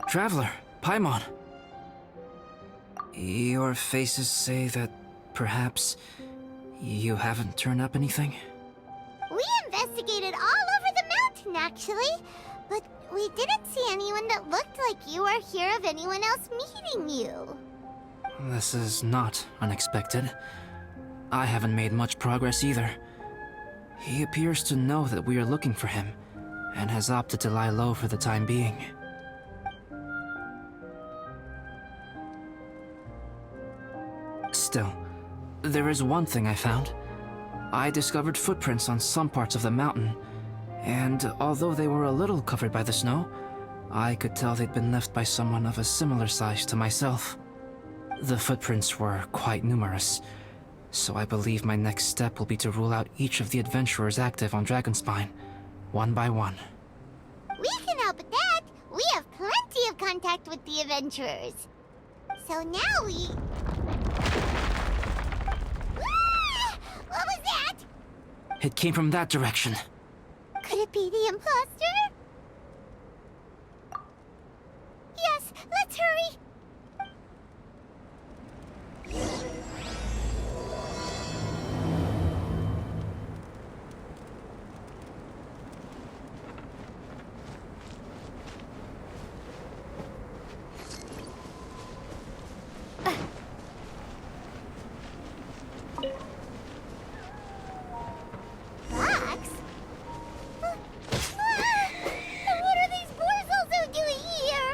Traveler, Paimon. Your faces say that perhaps you haven't turned up anything? We investigated all over the mountain, actually. But we didn't see anyone that looked like you or hear of anyone else meeting you. This is not unexpected. I haven't made much progress either. He appears to know that we are looking for him, and has opted to lie low for the time being. Still, there is one thing I found. I discovered footprints on some parts of the mountain, and although they were a little covered by the snow, I could tell they'd been left by someone of a similar size to myself. The footprints were quite numerous, so I believe my next step will be to rule out each of the adventurers active on Dragonspine, one by one. We can help with that. We have plenty of contact with the adventurers. So now we... Ah! What was that? It came from that direction. Could it be the imposter? Yes, let's hurry. Fox? And what are these boars also doing here?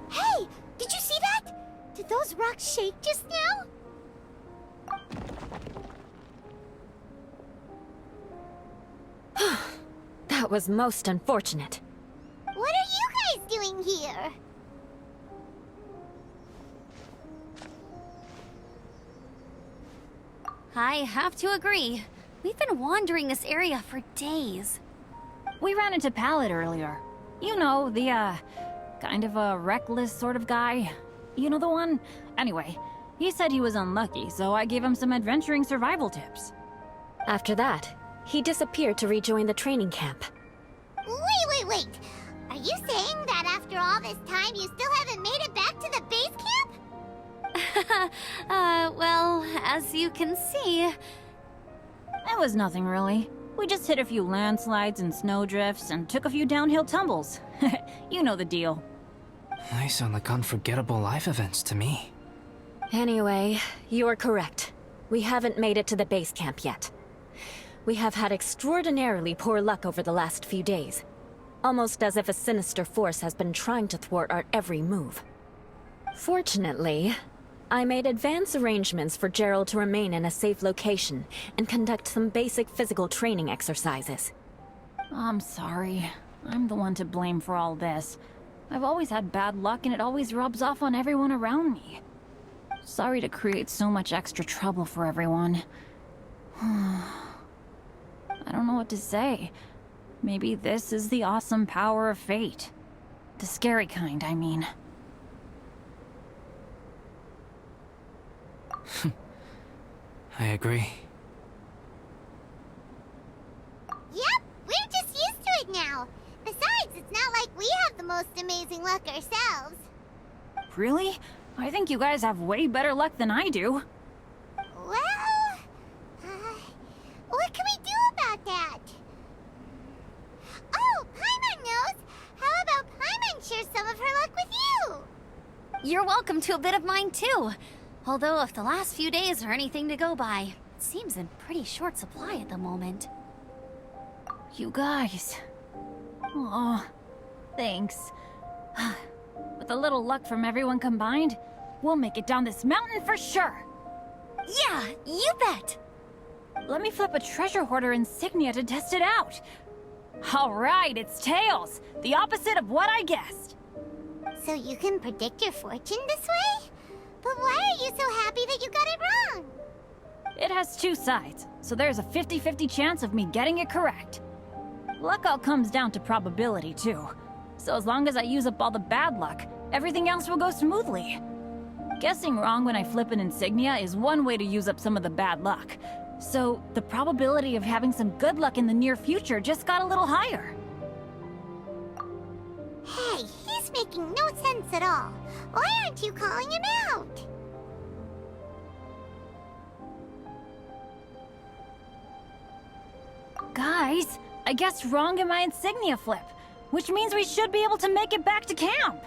Hey, did you see that? Did those rocks shake just now? That was most unfortunate. What are you guys doing here? I have to agree. We've been wandering this area for days. We ran into Pallet earlier. You know, the, kind of a reckless sort of guy. You know the one? Anyway, he said he was unlucky, so I gave him some adventuring survival tips. After that, he disappeared to rejoin the training camp. Wait. Are you saying that after all this time you still haven't made it back to the base camp? Well, as you can see... It was nothing really. We just hit a few landslides and snowdrifts and took a few downhill tumbles. You know the deal. They sound like unforgettable life events to me. Anyway, you're correct. We haven't made it to the base camp yet. We have had extraordinarily poor luck over the last few days. Almost as if a sinister force has been trying to thwart our every move. Fortunately, I made advance arrangements for Gerald to remain in a safe location and conduct some basic physical training exercises. I'm sorry. I'm the one to blame for all this. I've always had bad luck and it always rubs off on everyone around me. Sorry to create so much extra trouble for everyone. I don't know what to say. Maybe this is the awesome power of fate. The scary kind, I mean. I agree. Yep, we're just used to it now. Besides, it's not like we have the most amazing luck ourselves. Really? I think you guys have way better luck than I do. Well, what can we do about that? Oh, Paimon knows! How about Paimon share some of her luck with you? You're welcome to a bit of mine too. Although if the last few days are anything to go by, it seems in pretty short supply at the moment. You guys. Aw, thanks. With a little luck from everyone combined, we'll make it down this mountain for sure. Yeah, you bet! Let me flip a treasure hoarder insignia to test it out. All right, it's tails. The opposite of what I guessed. So you can predict your fortune this way? But why are you so happy that you got it wrong? It has two sides, so there's a 50-50 chance of me getting it correct. Luck all comes down to probability, too. So as long as I use up all the bad luck, everything else will go smoothly. Guessing wrong when I flip an insignia is one way to use up some of the bad luck. So, the probability of having some good luck in the near future just got a little higher. Hey, he's making no sense at all. Why aren't you calling him out? Guys, I guessed wrong in my insignia flip, which means we should be able to make it back to camp.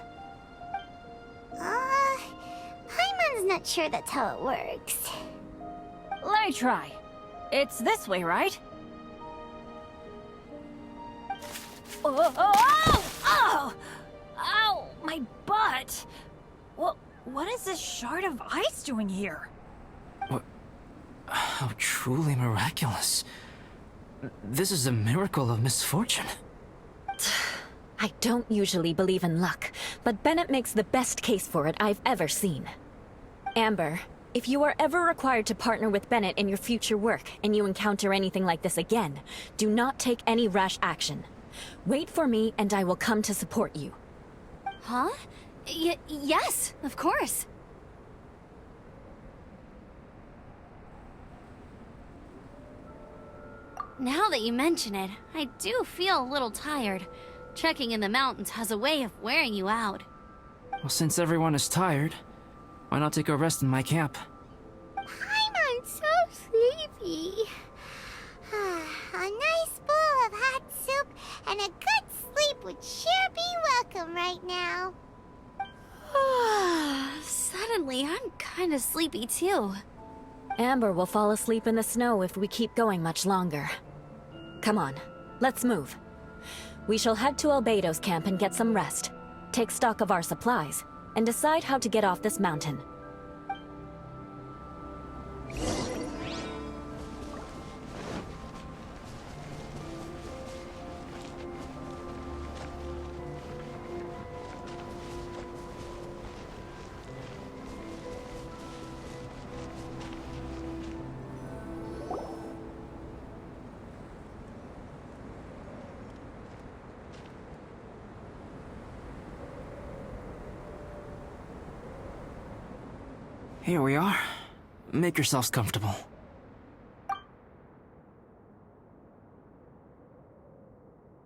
Paimon's not sure that's how it works. Let me try. It's this way, right? Oh, oh, oh, oh! Ow, my butt! What is this shard of ice doing here? What? How truly miraculous. This is a miracle of misfortune. I don't usually believe in luck, but Bennett makes the best case for it I've ever seen. Amber, if you are ever required to partner with Bennett in your future work, and you encounter anything like this again, do not take any rash action. Wait for me, and I will come to support you. Huh? Yes, of course. Now that you mention it, I do feel a little tired. Trekking in the mountains has a way of wearing you out. Well, since everyone is tired, why not take a rest in my camp? Paimon's so sleepy. A nice bowl of hot soup and a good sleep would sure be welcome right now. Suddenly, I'm kinda sleepy too. Amber will fall asleep in the snow if we keep going much longer. Come on, let's move. We shall head to Albedo's camp and get some rest, take stock of our supplies, and decide how to get off this mountain. Here we are. Make yourselves comfortable.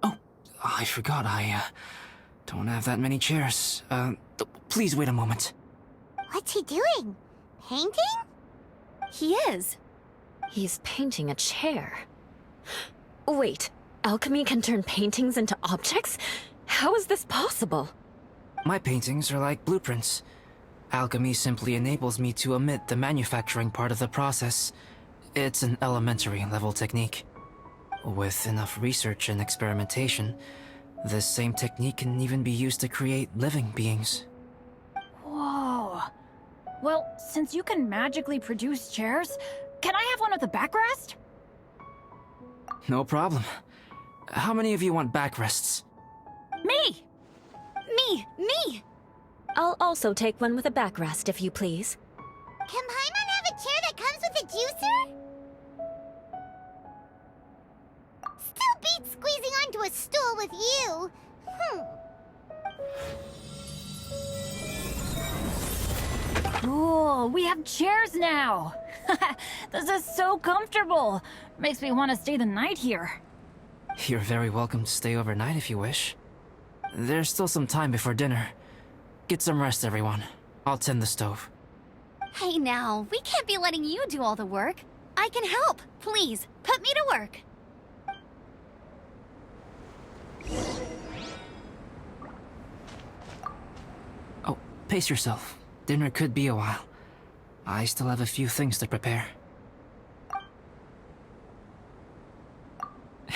Oh, I forgot I don't have that many chairs. Please wait a moment. What's he doing? Painting? He is. He's painting a chair. Wait, alchemy can turn paintings into objects? How is this possible? My paintings are like blueprints. Alchemy simply enables me to omit the manufacturing part of the process. It's an elementary level technique. With enough research and experimentation, this same technique can even be used to create living beings. Whoa. Well, since you can magically produce chairs, can I have one with a backrest? No problem. How many of you want backrests? Me! Me! I'll also take one with a backrest, if you please. Can Paimon have a chair that comes with a juicer? Still beats squeezing onto a stool with you. Cool, we have chairs now! This is so comfortable! Makes me want to stay the night here. You're very welcome to stay overnight if you wish. There's still some time before dinner. Get some rest, everyone. I'll tend the stove. Hey now, we can't be letting you do all the work. I can help. Please, put me to work. Oh, pace yourself. Dinner could be a while. I still have a few things to prepare.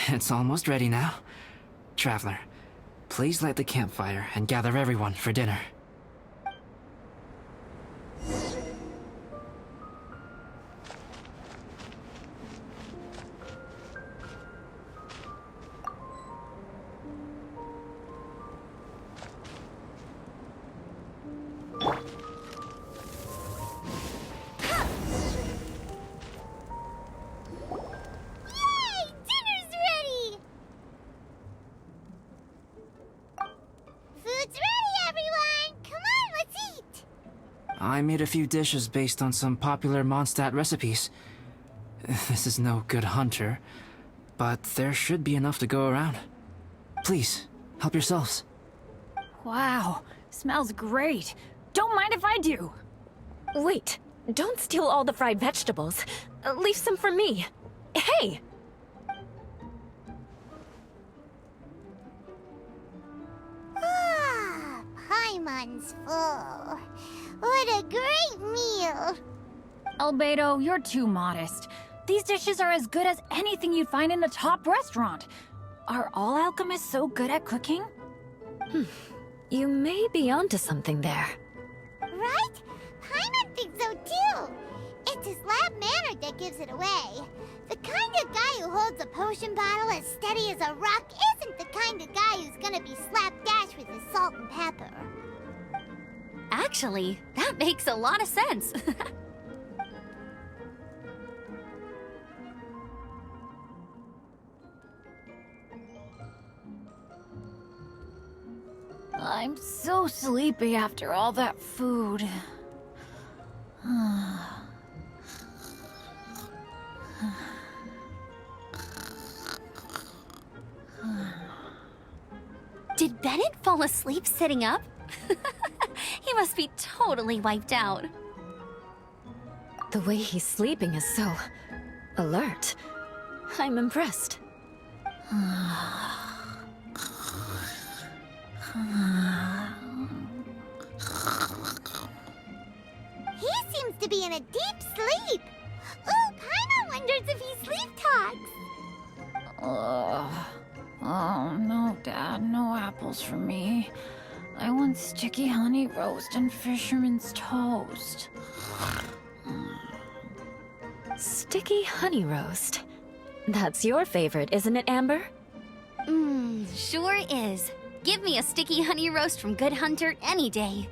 It's almost ready now. Traveler, please light the campfire and gather everyone for dinner. Yay! Dinner's ready! Food's ready, everyone! I made a few dishes based on some popular Mondstadt recipes. This is no good hunter, but there should be enough to go around. Please, help yourselves. Wow, smells great. Don't mind if I do. Wait, don't steal all the fried vegetables. Leave some for me. Hey! Ah, Paimon's full. What a great meal! Albedo, you're too modest. These dishes are as good as anything you'd find in a top restaurant. Are all alchemists so good at cooking? You may be onto something there. Right? Paimon thinks so too. It's his lab manner that gives it away. The kind of guy who holds a potion bottle as steady as a rock isn't the kind of guy who's gonna be slapdash with his salt and pepper. Actually, that makes a lot of sense. I'm so sleepy after all that food. Did Bennett fall asleep sitting up? He must be totally wiped out. The way he's sleeping is so alert. I'm impressed. He seems to be in a deep sleep. Ooh, Paimon wonders if he sleep talks. Oh, no, Dad, no apples for me. I want sticky honey roast and fisherman's toast. Sticky honey roast. That's your favorite, isn't it, Amber? Sure is. Give me a sticky honey roast from Good Hunter any day.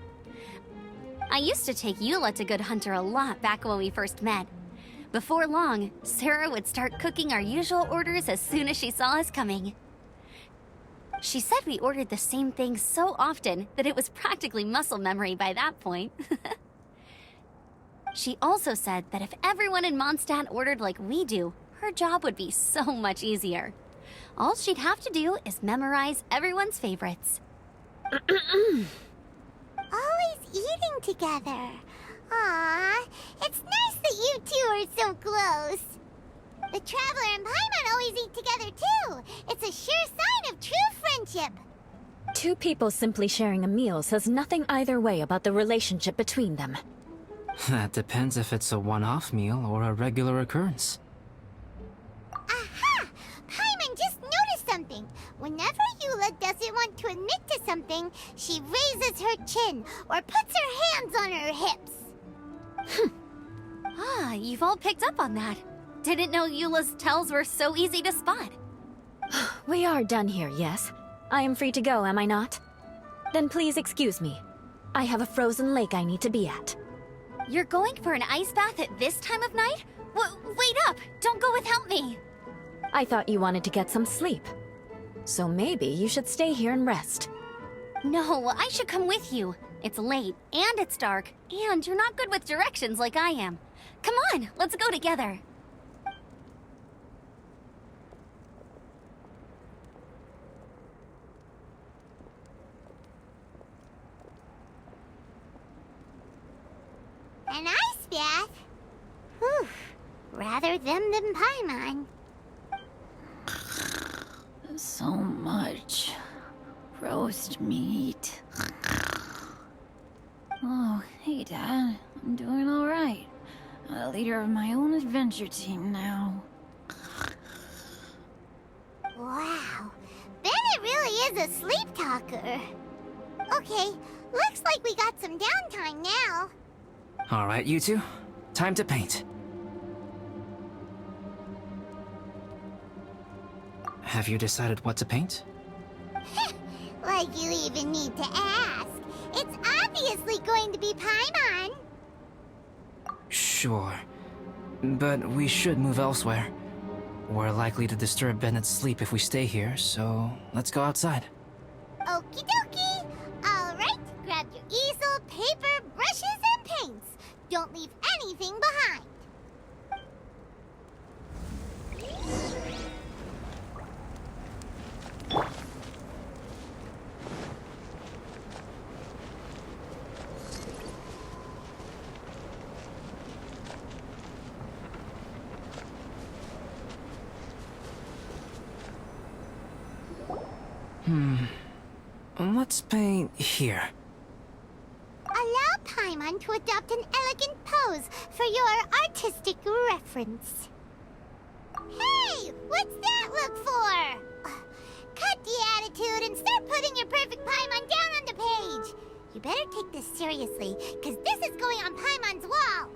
I used to take Eula to Good Hunter a lot back when we first met. Before long, Sarah would start cooking our usual orders as soon as she saw us coming. She said we ordered the same thing so often that it was practically muscle memory by that point. She also said that if everyone in Mondstadt ordered like we do, her job would be so much easier. All she'd have to do is memorize everyone's favorites. Always eating together. Aww, it's nice that you two are so close. The Traveler and Paimon always eat together too. It's a sure sign of true friendship. Two people simply sharing a meal says nothing either way about the relationship between them. That depends if it's a one-off meal or a regular occurrence. Aha! Paimon just noticed something. Whenever Eula doesn't want to admit to something, she raises her chin or puts her hands on her hips. Ah, you've all picked up on that. Didn't know Eula's tells were so easy to spot. We are done here, yes? I am free to go, am I not? Then please excuse me. I have a frozen lake I need to be at. You're going for an ice bath at this time of night? Wait up! Don't go without me! I thought you wanted to get some sleep. So maybe you should stay here and rest. No, I should come with you. It's late, and it's dark, and you're not good with directions like I am. Come on, let's go together. An ice bath? Whew. Rather them than Paimon. So much roast meat. Oh, hey, Dad. I'm doing all right. A leader of my own adventure team now. Wow. Bennett really is a sleep talker. Okay, looks like we got some downtime now. All right, you two. Time to paint. Have you decided what to paint? Like you even need to ask. It's obviously going to be Paimon. Sure. But we should move elsewhere. We're likely to disturb Bennett's sleep if we stay here, so let's go outside. Okie dokie. All right, grab your easel, paper, brushes, and paint. Don't leave anything behind. Let's paint here. Allow Paimon to adopt an elegant pose for your artistic reference. Hey! What's that look for? Cut the attitude and start putting your perfect Paimon down on the page. You better take this seriously, because this is going on Paimon's wall.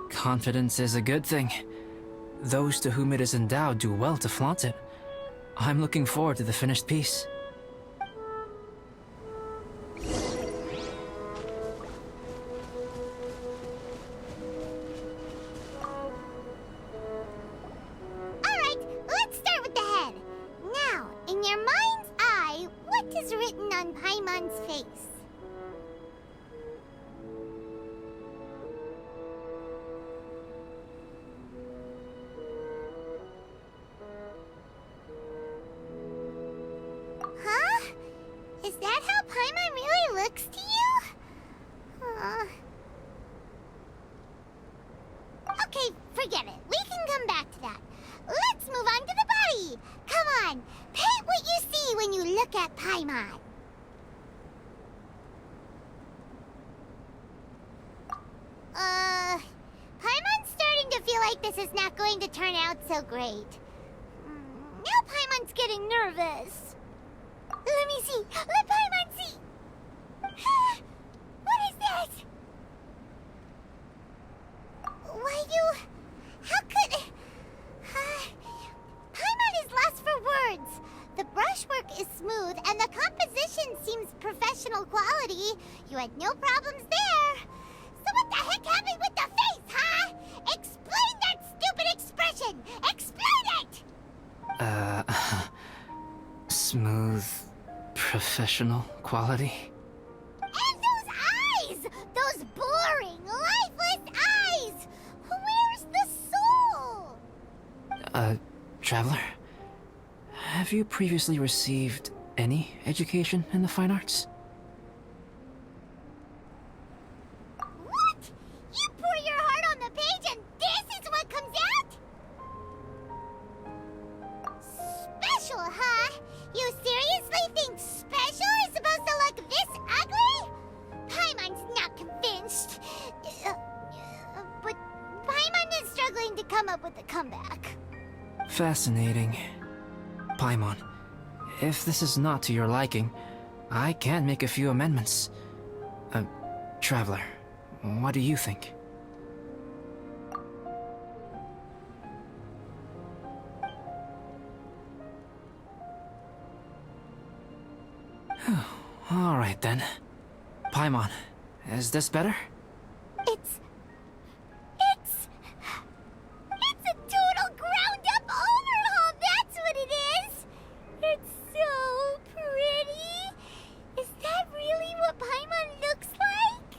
Confidence is a good thing. Those to whom it is endowed do well to flaunt it. I'm looking forward to the finished piece. Alright, let's start with the head. Now, in your mind's eye, what is written on Paimon's face? Huh? Is that how Paimon really looks to you? Okay, forget it. We can come back to that. Let's move on to the body. Come on, paint what you see when you look at Paimon. Paimon's starting to feel like this is not going to turn out so great. Now Paimon's getting nervous. Let me see. Let Paimon see. What is that? Why you... How could... Paimon is lost for words. The brushwork is smooth and the composition seems professional quality. You had no problems there. So what the heck happened with the face, huh? Explain that stupid expression! Explain it! Smooth, professional quality. And those eyes! Those boring, lifeless eyes! Where's the soul? Traveler? Have you previously received any education in the fine arts? What? You pour your heart on the page and this is what comes out? Special, huh? You seriously think special is supposed to look this ugly? Paimon's not convinced. But Paimon is struggling to come up with a comeback. Fascinating. Paimon, if this is not to your liking, I can make a few amendments. Traveler, what do you think? All right then. Paimon, is this better? It's a total ground-up overhaul, that's what it is! It's so pretty! Is that really what Paimon looks like?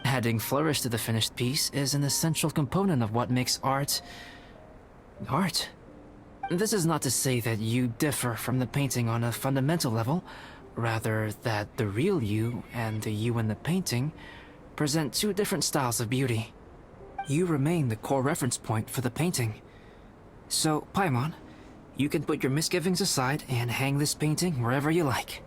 Adding flourish to the finished piece is an essential component of what makes art... art. This is not to say that you differ from the painting on a fundamental level, rather that the real you and the you in the painting present two different styles of beauty. You remain the core reference point for the painting. So, Paimon, you can put your misgivings aside and hang this painting wherever you like.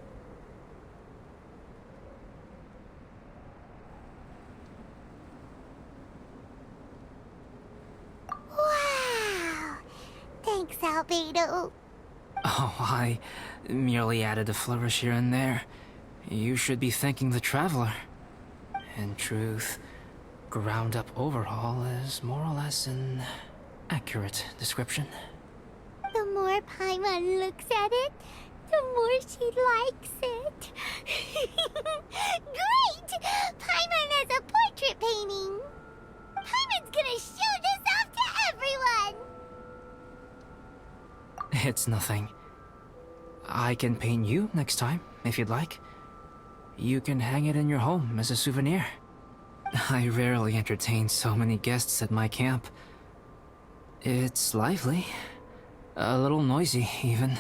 Wow! Thanks, Albedo. Oh, I merely added a flourish here and there. You should be thanking the Traveler. In truth, ground-up overhaul is more or less an accurate description. The more Paimon looks at it, the more she likes it. Great! Paimon has a portrait painting. Paimon's gonna show this off to everyone. It's nothing. I can paint you next time, if you'd like. You can hang it in your home as a souvenir. I rarely entertain so many guests at my camp. It's lively. A little noisy, even.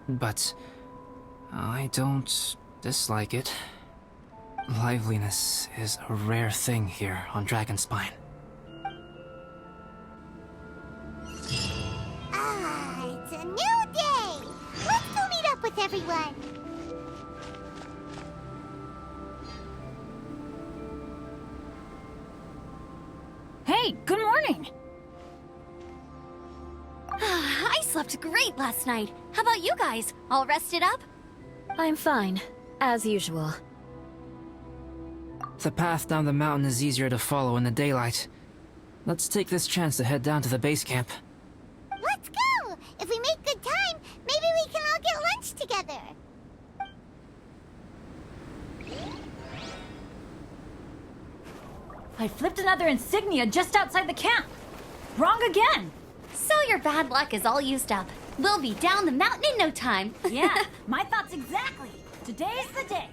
But I don't dislike it. Liveliness is a rare thing here on Dragonspine. Ah, it's a new day! Let's go meet up with everyone! Hey, good morning! I slept great last night. How about you guys? All rested up? I'm fine, as usual. The path down the mountain is easier to follow in the daylight. Let's take this chance to head down to the base camp. Let's go! If we make good time, maybe we can all get lunch together! I flipped another insignia just outside the camp. Wrong again! So your bad luck is all used up. We'll be down the mountain in no time. Yeah, my thoughts exactly. Today's the day.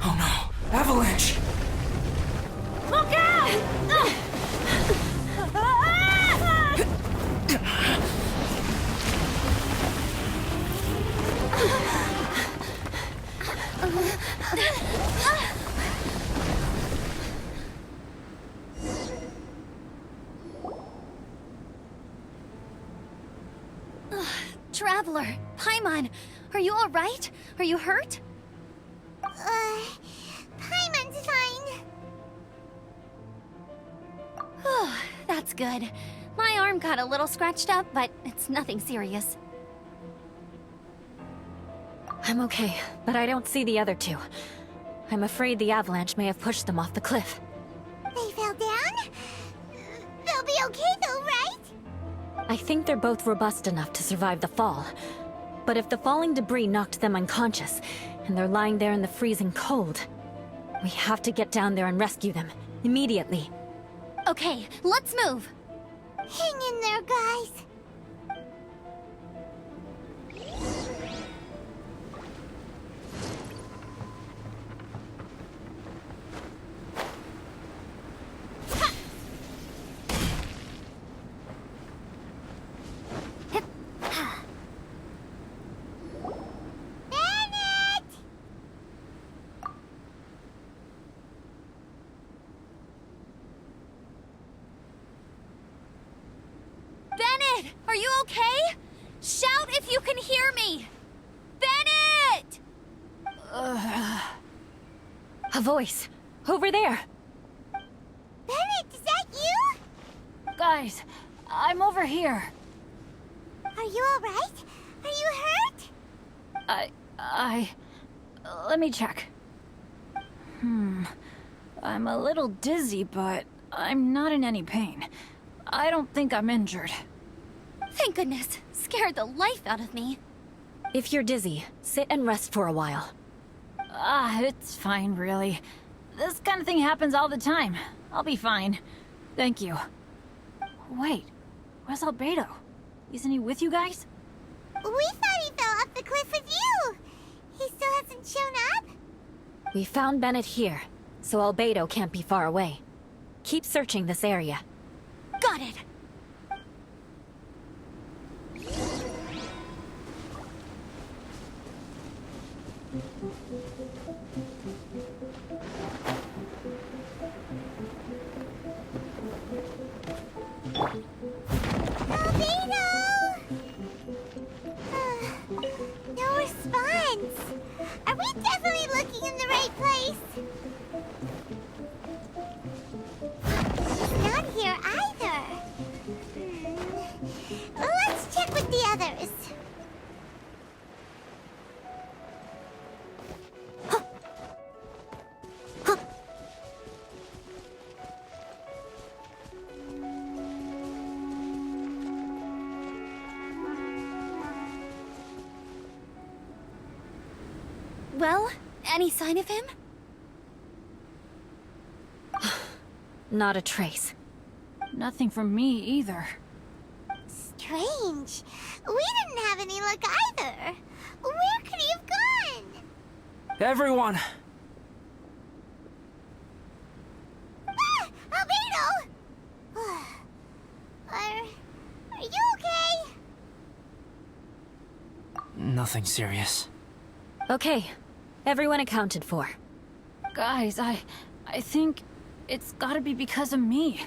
Oh no! Avalanche! Look out! Traveler, Paimon, are you all right? Are you hurt? Paimon's fine. That's good. My arm got a little scratched up, but it's nothing serious. I'm okay, but I don't see the other two. I'm afraid the avalanche may have pushed them off the cliff. They fell down? They'll be okay though, right? I think they're both robust enough to survive the fall. But if the falling debris knocked them unconscious, and they're lying there in the freezing cold, we have to get down there and rescue them, immediately. Okay, let's move. Hang in there, guys. Bennett, are you okay? Shout if you can hear me! Bennett! A voice! Over there! Bennett, is that you? Guys, I'm over here. Are you alright? Are you hurt? Let me check. I'm a little dizzy, but I'm not in any pain. I don't think I'm injured. Thank goodness. Scared the life out of me. If you're dizzy, sit and rest for a while. It's fine, really. This kind of thing happens all the time. I'll be fine. Thank you. Wait, where's Albedo? Isn't he with you guys? We thought he fell off the cliff with you. He still hasn't shown up? We found Bennett here, so Albedo can't be far away. Keep searching this area. Got it. Albedo! No response. Are we definitely looking in the right place? He's not here either. Let's check with the others. Well, any sign of him? Not a trace. Nothing from me either. strange. We didn't have any luck either. Where could he have gone? Everyone! Ah! Albedo! Are you okay? Nothing serious. Okay, everyone accounted for. Guys, I think it's gotta be because of me.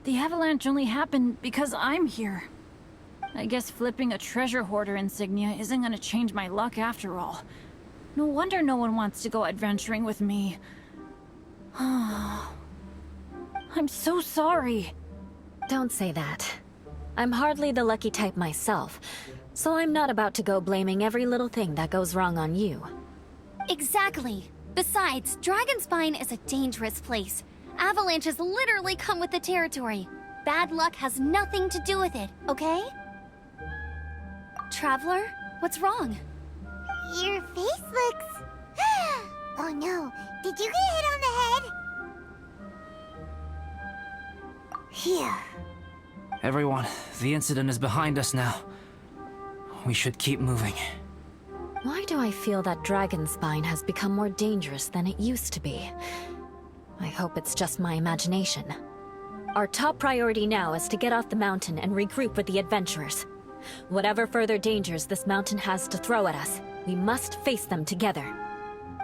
The avalanche only happened because I'm here. I guess flipping a treasure hoarder insignia isn't gonna change my luck after all. No wonder no one wants to go adventuring with me. I'm so sorry. Don't say that. I'm hardly the lucky type myself, so I'm not about to go blaming every little thing that goes wrong on you. Exactly. Besides, Dragonspine is a dangerous place. Avalanches literally come with the territory. Bad luck has nothing to do with it, okay? Traveler, what's wrong? Your face looks... Oh no, did you get hit on the head? Phew. Everyone, the incident is behind us now. We should keep moving. Why do I feel that Dragonspine has become more dangerous than it used to be? I hope it's just my imagination. Our top priority now is to get off the mountain and regroup with the adventurers. Whatever further dangers this mountain has to throw at us, we must face them together.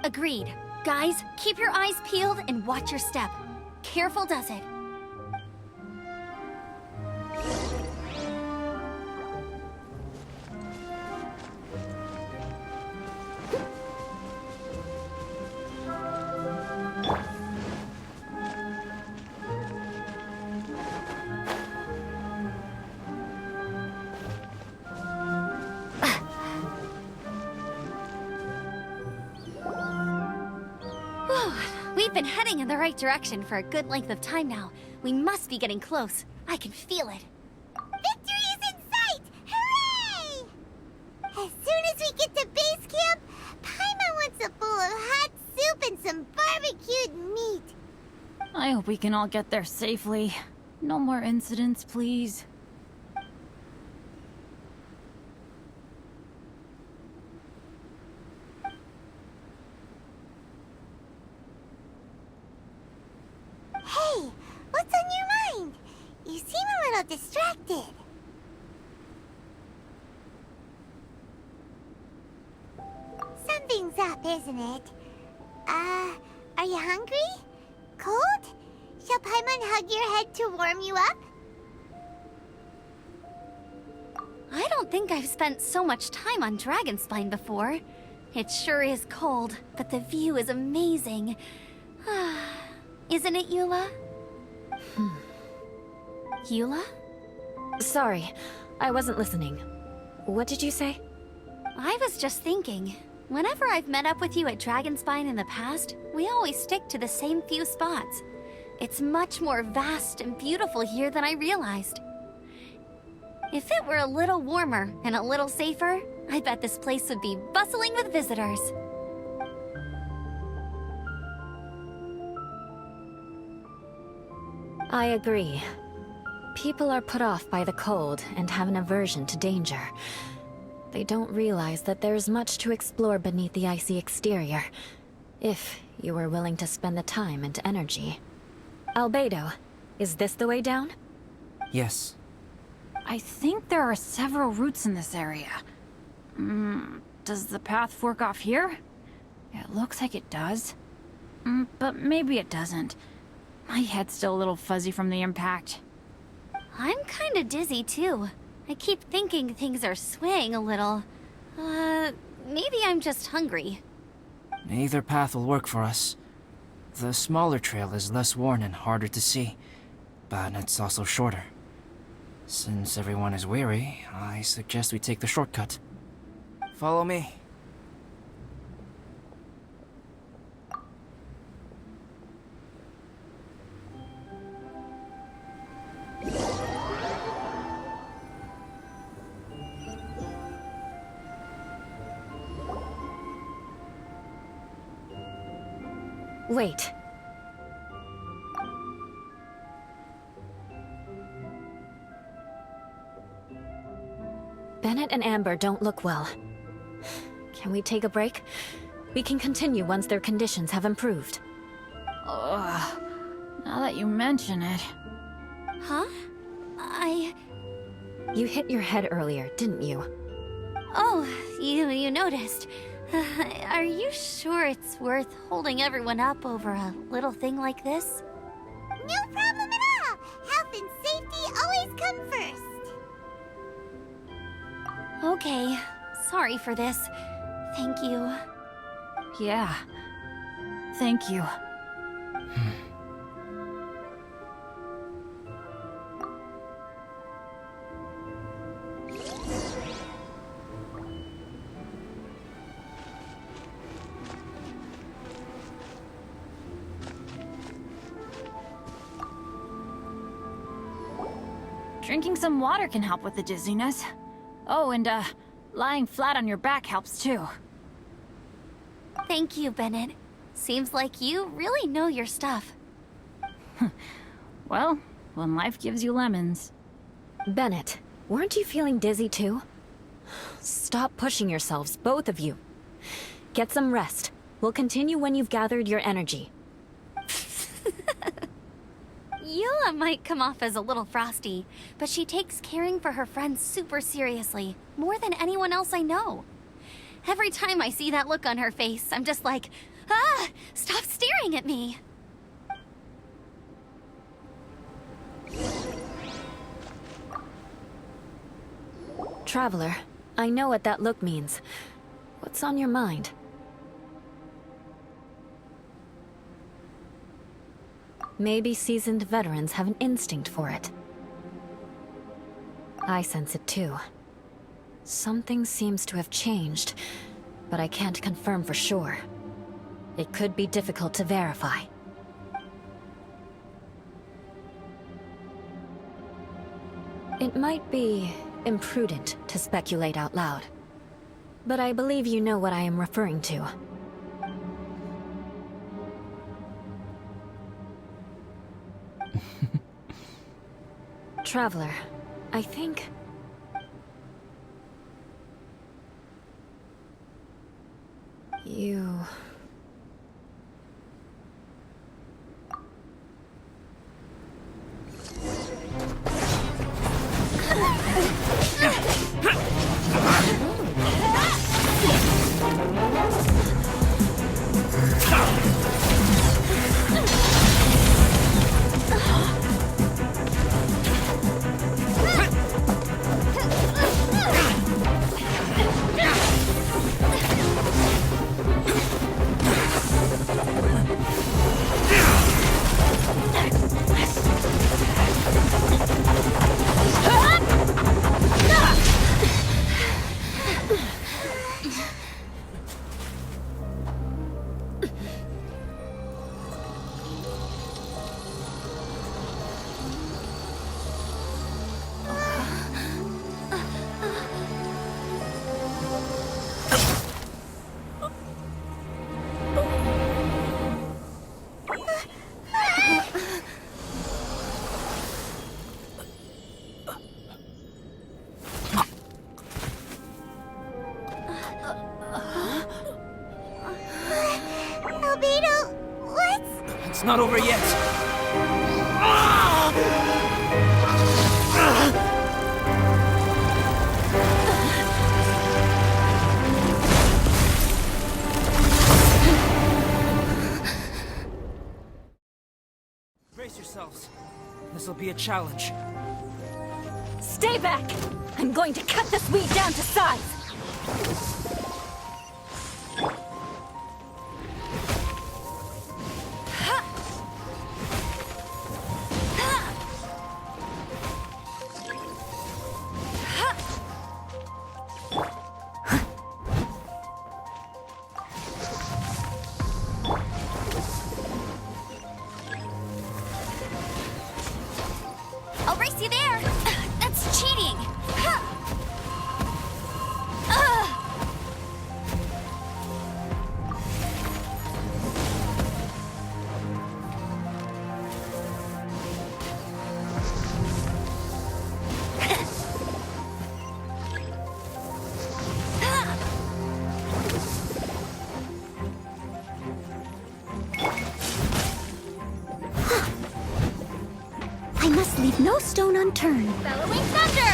Agreed. Guys, keep your eyes peeled and watch your step. Careful does it. We've been heading in the right direction for a good length of time now. We must be getting close. I can feel it. Victory is in sight! Hooray! As soon as we get to base camp, Paimon wants a bowl of hot soup and some barbecued meat. I hope we can all get there safely. No more incidents, please. Hey, what's on your mind? You seem a little distracted. Something's up, isn't it? Are you hungry? Cold? Shall Paimon hug your head to warm you up? I don't think I've spent so much time on Dragonspine before. It sure is cold, but the view is amazing. Isn't it, Eula? Eula? Sorry, I wasn't listening. What did you say? I was just thinking. Whenever I've met up with you at Dragonspine in the past, we always stick to the same few spots. It's much more vast and beautiful here than I realized. If it were a little warmer and a little safer, I bet this place would be bustling with visitors. I agree. People are put off by the cold and have an aversion to danger. They don't realize that there's much to explore beneath the icy exterior, if you were willing to spend the time and energy. Albedo, is this the way down? Yes. I think there are several routes in this area. Does the path fork off here? It looks like it does. But maybe it doesn't. My head's still a little fuzzy from the impact. I'm kinda dizzy too. I keep thinking things are swaying a little. Maybe I'm just hungry. Either path will work for us. The smaller trail is less worn and harder to see, but it's also shorter. Since everyone is weary, I suggest we take the shortcut. Follow me. Wait. Bennett and Amber don't look well. Can we take a break? We can continue once their conditions have improved. Ugh. Now that you mention it. Huh? You hit your head earlier, didn't you? Oh, you noticed. Are you sure it's worth holding everyone up over a little thing like this? No problem at all. Health and safety always come first. Okay, sorry for this. Thank you. Yeah. Thank you. Drinking some water can help with the dizziness. Oh, and lying flat on your back helps too. Thank you, Bennett. Seems like you really know your stuff. Well, when life gives you lemons. Bennett, weren't you feeling dizzy too? Stop pushing yourselves, both of you. Get some rest. We'll continue when you've gathered your energy. Eula might come off as a little frosty, but she takes caring for her friends super seriously, more than anyone else I know. Every time I see that look on her face, I'm just like, ah, stop staring at me. Traveler, I know what that look means. What's on your mind? Maybe seasoned veterans have an instinct for it. I sense it too. Something seems to have changed, but I can't confirm for sure. It could be difficult to verify. It might be imprudent to speculate out loud, but I believe you know what I am referring to. Traveler, I think... you... Albedo, what's... It's not over yet. Brace yourselves. This'll be a challenge. Stay back! I'm going to cut this weed down to size! I'll race you there! That's cheating! I must leave no stone unturned. Bellowing thunder!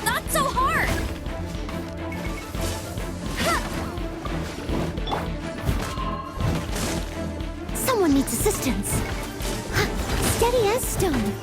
Not so hard! Someone needs assistance. Steady as stone.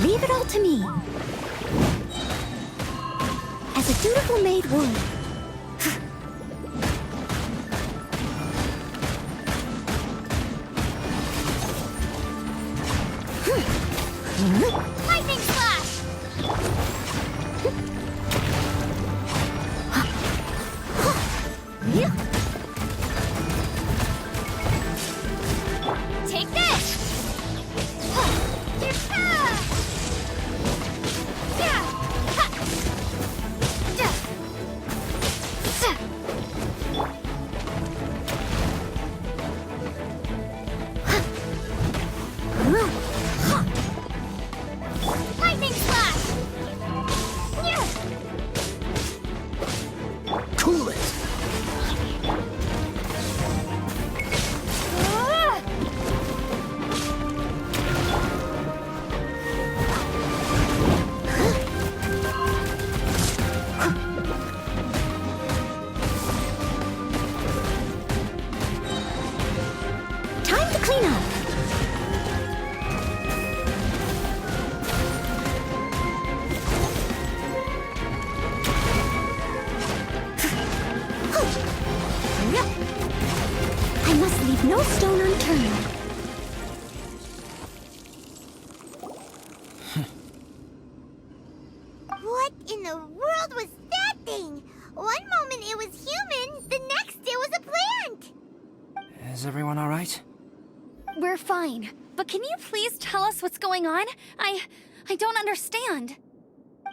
Leave it all to me. As a dutiful maid would. Lightning slash! Take this! Lightning slash! Cool it! Time to clean up. I must leave no stone unturned. What in the world was that thing? One moment it was human, the next it was a plant! Is everyone alright? We're fine. But can you please tell us what's going on? I don't understand.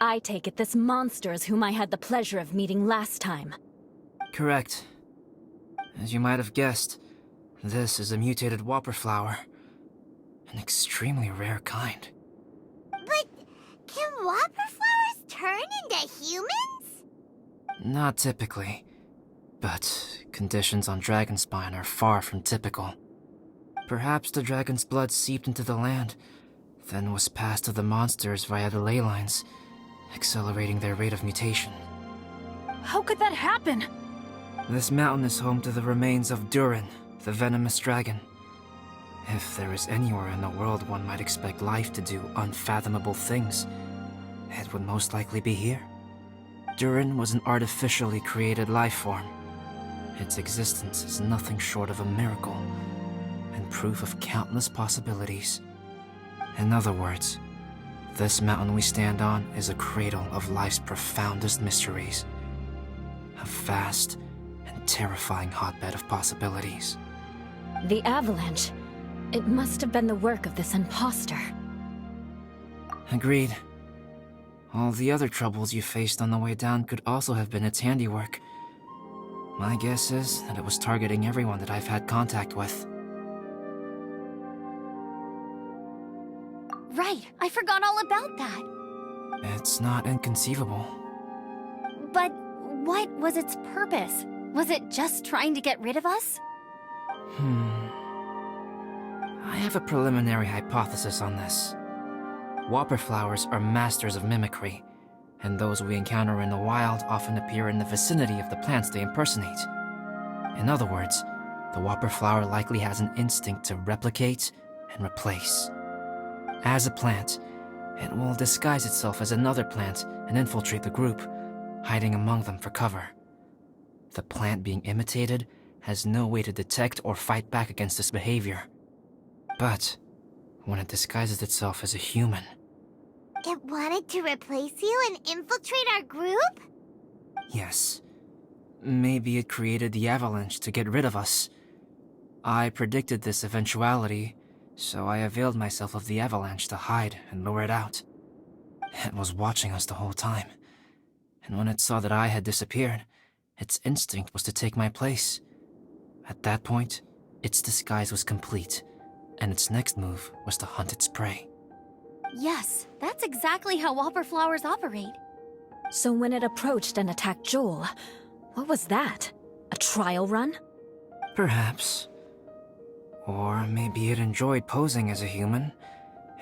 I take it this monster is whom I had the pleasure of meeting last time. Correct. As you might have guessed, this is a mutated whopper flower. An extremely rare kind. But can whopper flowers turn into humans? Not typically, but conditions on Dragonspine are far from typical. Perhaps the dragon's blood seeped into the land, then was passed to the monsters via the ley lines, accelerating their rate of mutation. How could that happen? This mountain is home to the remains of Durin, the venomous dragon. If there is anywhere in the world one might expect life to do unfathomable things, it would most likely be here. Durin was an artificially created life form. Its existence is nothing short of a miracle, and proof of countless possibilities. In other words, this mountain we stand on is a cradle of life's profoundest mysteries. A vast and terrifying hotbed of possibilities. The avalanche. It must have been the work of this imposter. Agreed. All the other troubles you faced on the way down could also have been its handiwork. My guess is that it was targeting everyone that I've had contact with. Right, I forgot all about that. It's not inconceivable. But what was its purpose? Was it just trying to get rid of us? I have a preliminary hypothesis on this. Whopper flowers are masters of mimicry, and those we encounter in the wild often appear in the vicinity of the plants they impersonate. In other words, the Whopper flower likely has an instinct to replicate and replace. As a plant, it will disguise itself as another plant and infiltrate the group, hiding among them for cover. The plant being imitated has no way to detect or fight back against this behavior. But when it disguises itself as a human... It wanted to replace you and infiltrate our group? Yes. Maybe it created the avalanche to get rid of us. I predicted this eventuality, so I availed myself of the avalanche to hide and lure it out. It was watching us the whole time, and when it saw that I had disappeared, its instinct was to take my place. At that point, its disguise was complete, and its next move was to hunt its prey. Yes, that's exactly how Whopper flowers operate. So when it approached and attacked Joel, what was that? A trial run? Perhaps. Or maybe it enjoyed posing as a human,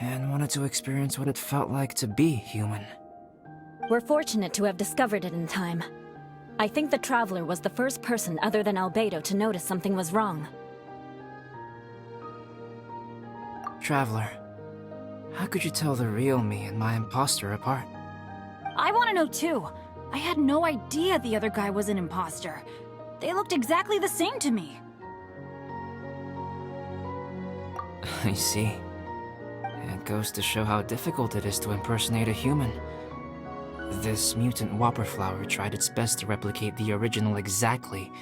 and wanted to experience what it felt like to be human. We're fortunate to have discovered it in time. I think the Traveler was the first person other than Albedo to notice something was wrong. Traveler, how could you tell the real me and my imposter apart? I want to know too. I had no idea the other guy was an imposter. They looked exactly the same to me. I see. It goes to show how difficult it is to impersonate a human. This mutant Whopper flower tried its best to replicate the original exactly,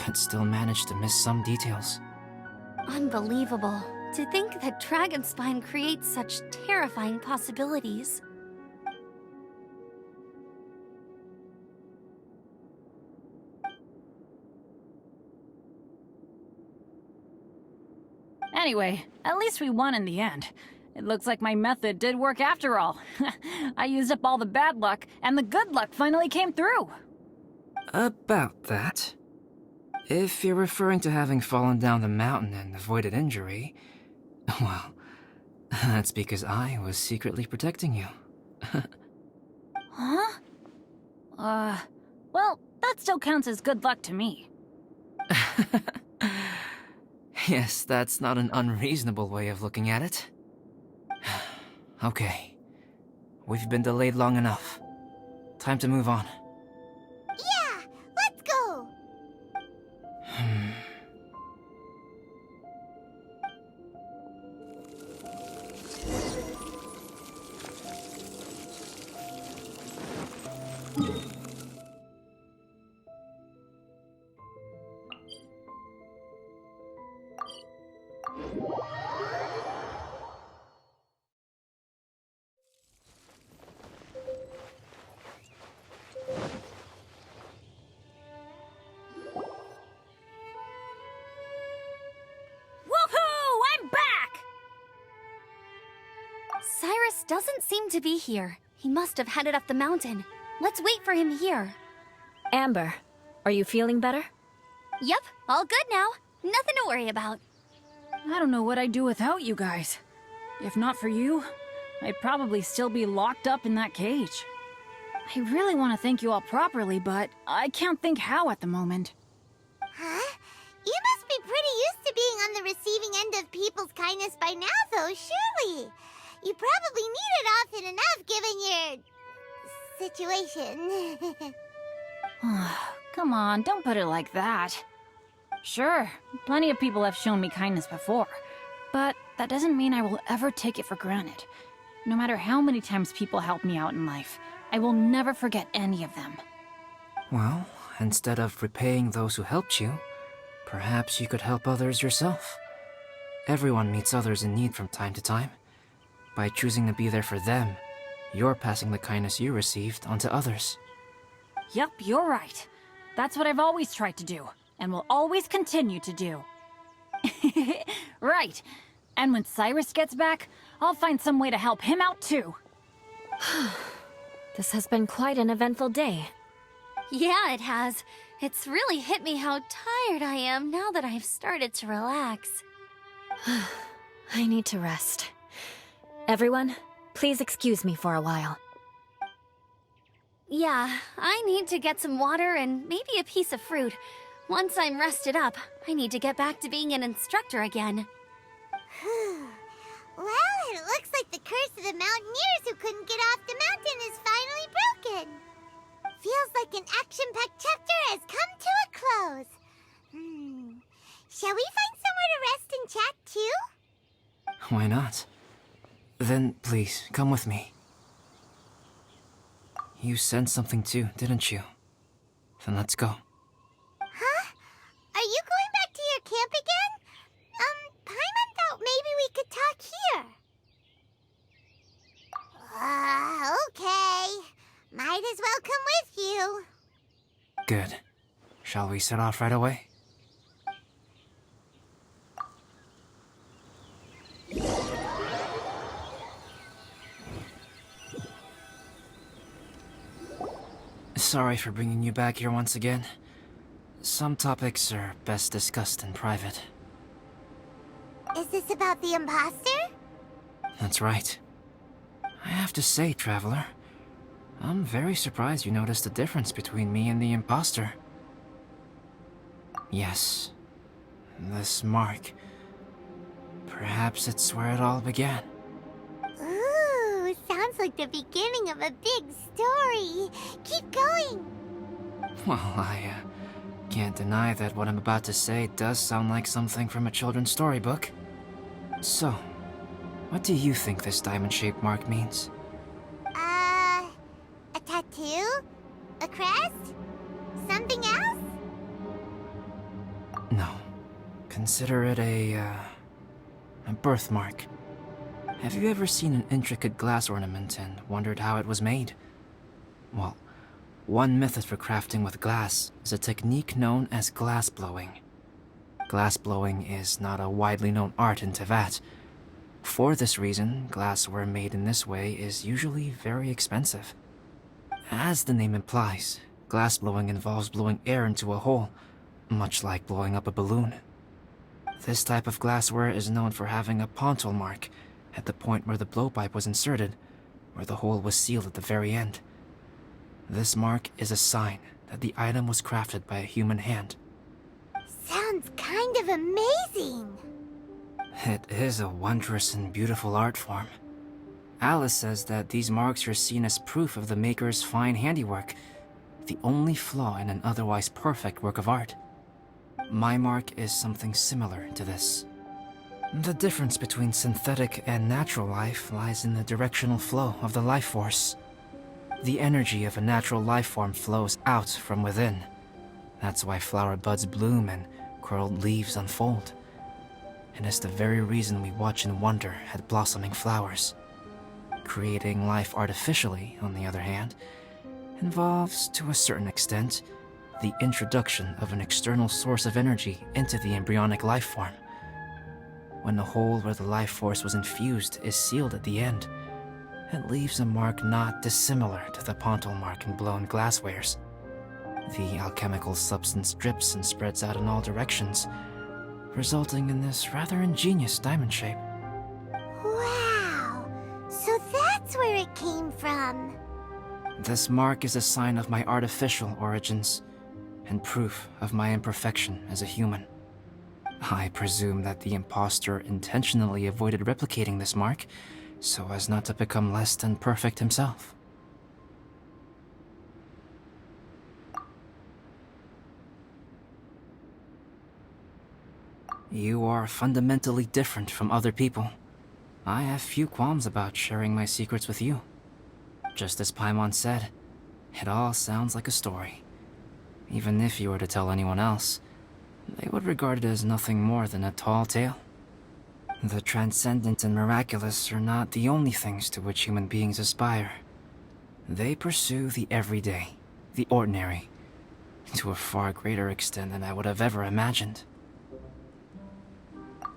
but still managed to miss some details. Unbelievable. To think that Dragonspine creates such terrifying possibilities. Anyway, at least we won in the end. It looks like my method did work after all. I used up all the bad luck, and the good luck finally came through. About that. If you're referring to having fallen down the mountain and avoided injury, well, that's because I was secretly protecting you. Huh? Well, that still counts as good luck to me. Yes, that's not an unreasonable way of looking at it. Okay. We've been delayed long enough. Time to move on. Yeah, let's go! Woohoo! I'm back! Cyrus doesn't seem to be here. He must have headed up the mountain. Let's wait for him here. Amber, are you feeling better? Yep, all good now. Nothing to worry about. I don't know what I'd do without you guys. If not for you, I'd probably still be locked up in that cage. I really want to thank you all properly, but I can't think how at the moment. Huh? You must be pretty used to being on the receiving end of people's kindness by now, though, surely. You probably need it often enough, given your... situation. Come on, don't put it like that. Sure, plenty of people have shown me kindness before, but that doesn't mean I will ever take it for granted. No matter how many times people help me out in life, I will never forget any of them. Well, instead of repaying those who helped you, perhaps you could help others yourself. Everyone meets others in need from time to time. By choosing to be there for them, you're passing the kindness you received onto others. Yep, you're right. That's what I've always tried to do, and will always continue to do. Right. And when Cyrus gets back, I'll find some way to help him out too. This has been quite an eventful day. Yeah, it has. It's really hit me how tired I am now that I've started to relax. I need to rest. Everyone, please excuse me for a while. Yeah, I need to get some water and maybe a piece of fruit. Once I'm rested up, I need to get back to being an instructor again. Well, it looks like the curse of the mountaineers who couldn't get off the mountain is finally broken. Feels like an action-packed chapter has come to a close. Shall we find somewhere to rest and chat too? Why not? Then, please, come with me. You sensed something too, didn't you? Then let's go. Huh? Are you going back to your camp again? Paimon thought maybe we could talk here. Okay. Might as well come with you. Good. Shall we set off right away? Sorry for bringing you back here once again. Some topics are best discussed in private. Is this about the imposter? That's right. I have to say, Traveler, I'm very surprised you noticed the difference between me and the imposter. Yes, this mark. Perhaps it's where it all began. Ooh, sounds like the beginning of a big story. Keep going. Well, I can't deny that what I'm about to say does sound like something from a children's storybook. So, what do you think this diamond-shaped mark means? A tattoo? A crest? Something else? No. Consider it a birthmark. Have you ever seen an intricate glass ornament and wondered how it was made? Well, one method for crafting with glass is a technique known as glass blowing. Glass blowing is not a widely known art in Teyvat. For this reason, glassware made in this way is usually very expensive. As the name implies, glass blowing involves blowing air into a hole, much like blowing up a balloon. This type of glassware is known for having a pontal mark at the point where the blowpipe was inserted, where the hole was sealed at the very end. This mark is a sign that the item was crafted by a human hand. Sounds kind of amazing. It is a wondrous and beautiful art form. Alice says that these marks are seen as proof of the maker's fine handiwork, the only flaw in an otherwise perfect work of art. My mark is something similar to this. The difference between synthetic and natural life lies in the directional flow of the life force. The energy of a natural life form flows out from within. That's why flower buds bloom and curled leaves unfold. And it's the very reason we watch and wonder at blossoming flowers. Creating life artificially, on the other hand, involves, to a certain extent, the introduction of an external source of energy into the embryonic life form. When the hole where the life force was infused is sealed at the end, it leaves a mark not dissimilar to the pontal mark in blown glasswares. The alchemical substance drips and spreads out in all directions, resulting in this rather ingenious diamond shape. Wow, so that's where it came from. This mark is a sign of my artificial origins, and proof of my imperfection as a human. I presume that the impostor intentionally avoided replicating this mark, so as not to become less than perfect himself. You are fundamentally different from other people. I have few qualms about sharing my secrets with you. Just as Paimon said, it all sounds like a story. Even if you were to tell anyone else, they would regard it as nothing more than a tall tale. The transcendent and miraculous are not the only things to which human beings aspire. They pursue the everyday, the ordinary, to a far greater extent than I would have ever imagined.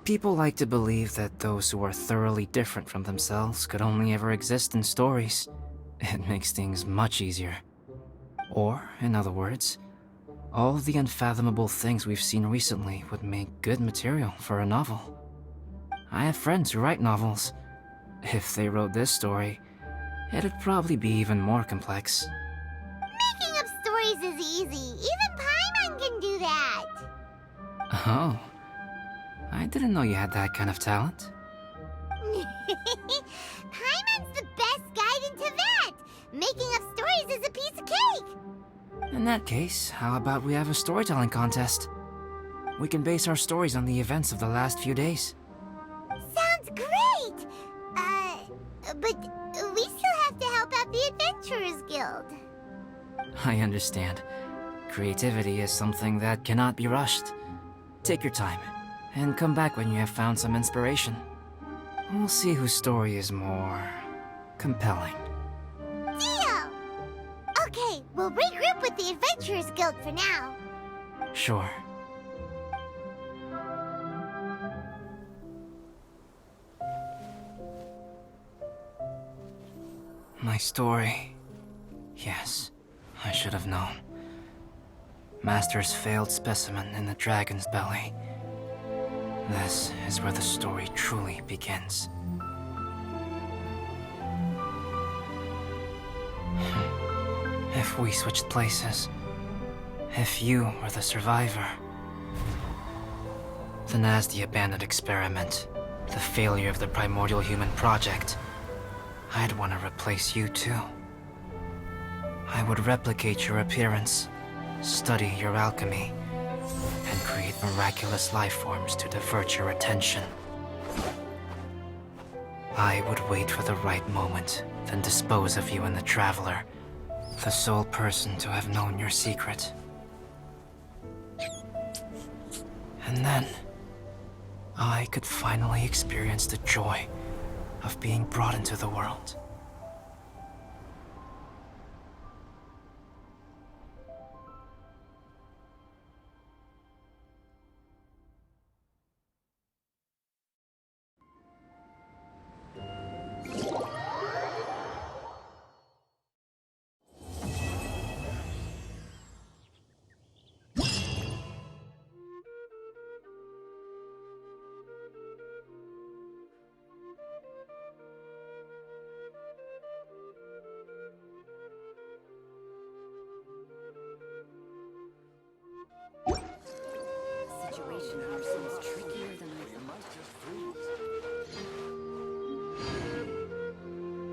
People like to believe that those who are thoroughly different from themselves could only ever exist in stories. It makes things much easier. Or, in other words, all the unfathomable things we've seen recently would make good material for a novel. I have friends who write novels. If they wrote this story, it'd probably be even more complex. Making up stories is easy. Even Paimon can do that. Oh. I didn't know you had that kind of talent. Paimon's the best guide into that! Making up stories is a piece of cake! In that case, how about we have a storytelling contest? We can base our stories on the events of the last few days. Sounds great! But we still have to help out the Adventurers Guild. I understand. Creativity is something that cannot be rushed. Take your time, and come back when you have found some inspiration. We'll see whose story is more compelling. Deal! Okay, we'll regroup with the Adventurers Guild for now. Sure. My story. Yes, I should have known. Master's failed specimen in the dragon's belly. This is where the story truly begins. If we switched places, if you were the survivor, then as the abandoned experiment, the failure of the primordial human project, I'd want to replace you too. I would replicate your appearance, study your alchemy, and create miraculous life forms to divert your attention. I would wait for the right moment, then dispose of you in the Traveler, the sole person to have known your secret. And then, I could finally experience the joy of being brought into the world.